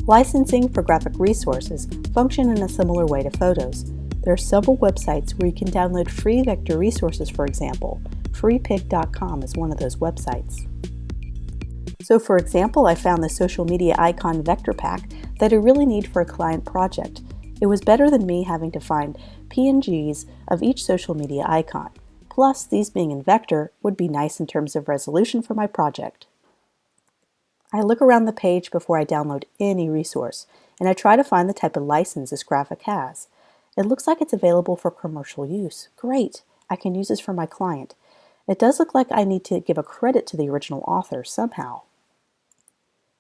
Licensing for graphic resources function in a similar way to photos. There are several websites where you can download free vector resources, for example. freepik.com is one of those websites. So for example, I found the social media icon vector pack that I really need for a client project. It was better than me having to find PNGs of each social media icon. Plus, these being in vector would be nice in terms of resolution for my project. I look around the page before I download any resource, and I try to find the type of license this graphic has. It looks like it's available for commercial use. Great! I can use this for my client. It does look like I need to give a credit to the original author somehow.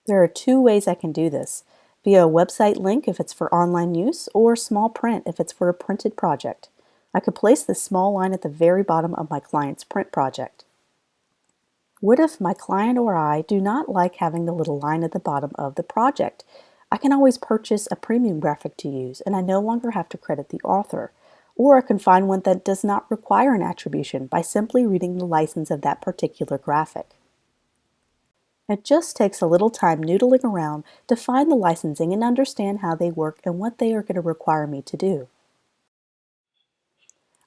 There are two ways I can do this: via a website link if it's for online use, or small print if it's for a printed project. I could place this small line at the very bottom of my client's print project. What if my client or I do not like having the little line at the bottom of the project? I can always purchase a premium graphic to use, and I no longer have to credit the author. Or I can find one that does not require an attribution by simply reading the license of that particular graphic. It just takes a little time noodling around to find the licensing and understand how they work and what they are going to require me to do.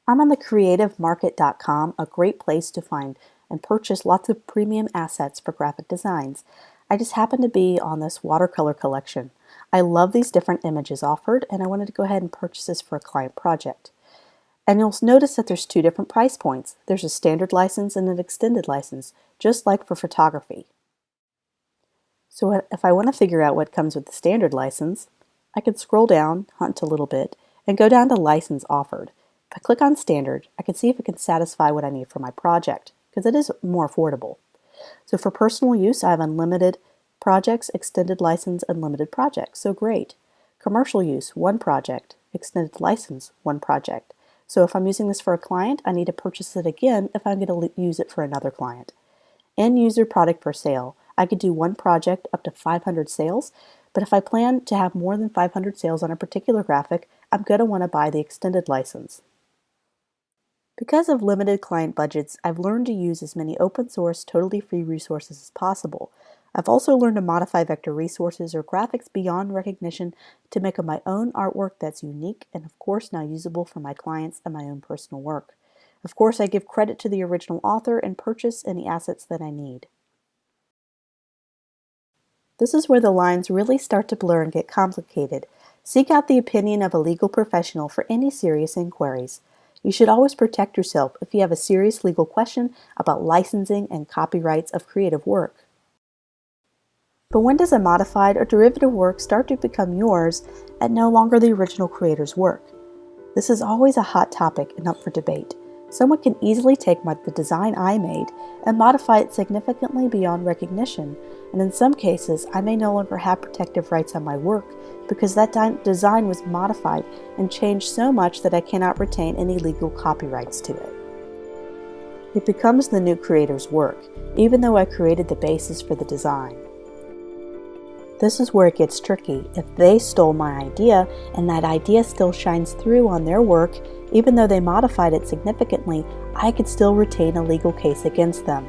I'm on the creativemarket.com, a great place to find and purchase lots of premium assets for graphic designs. I just happen to be on this watercolor collection. I love these different images offered, and I wanted to go ahead and purchase this for a client project. And you'll notice that there's two different price points. There's a standard license and an extended license, just like for photography. So if I want to figure out what comes with the standard license, I can scroll down, hunt a little bit, and go down to license offered. If I click on standard, I can see if it can satisfy what I need for my project, because it is more affordable. So for personal use, I have unlimited projects, extended license, and limited projects. So great. Commercial use, one project. Extended license, one project. So if I'm using this for a client, I need to purchase it again if I'm going to use it for another client. End user product for sale. I could do one project up to 500 sales, but if I plan to have more than 500 sales on a particular graphic, I'm going to want to buy the extended license. Because of limited client budgets, I've learned to use as many open source, totally free resources as possible. I've also learned to modify vector resources or graphics beyond recognition to make my own artwork that's unique and of course now usable for my clients and my own personal work. Of course, I give credit to the original author and purchase any assets that I need. This is where the lines really start to blur and get complicated. Seek out the opinion of a legal professional for any serious inquiries. You should always protect yourself if you have a serious legal question about licensing and copyrights of creative work. But when does a modified or derivative work start to become yours and no longer the original creator's work? This is always a hot topic and up for debate. Someone can easily take the design I made and modify it significantly beyond recognition, and in some cases I may no longer have protective rights on my work because that design was modified and changed so much that I cannot retain any legal copyrights to it. It becomes the new creator's work, even though I created the basis for the design. This is where it gets tricky. If they stole my idea and that idea still shines through on their work, even though they modified it significantly, I could still retain a legal case against them.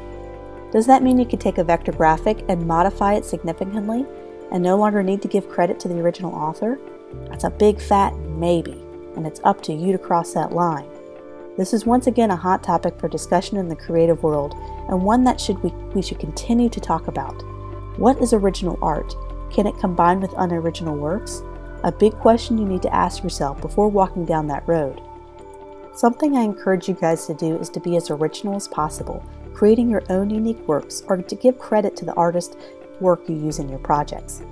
Does that mean you could take a vector graphic and modify it significantly and no longer need to give credit to the original author? That's a big fat maybe, and it's up to you to cross that line. This is once again a hot topic for discussion in the creative world, and one that we should continue to talk about. What is original art? Can it combine with unoriginal works? A big question you need to ask yourself before walking down that road. Something I encourage you guys to do is to be as original as possible, creating your own unique works or to give credit to the artist's work you use in your projects.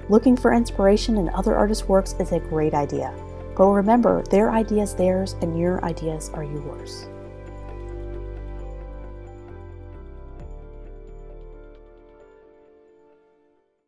Looking for inspiration in other artists' works is a great idea, but remember, their idea is theirs and your ideas are yours.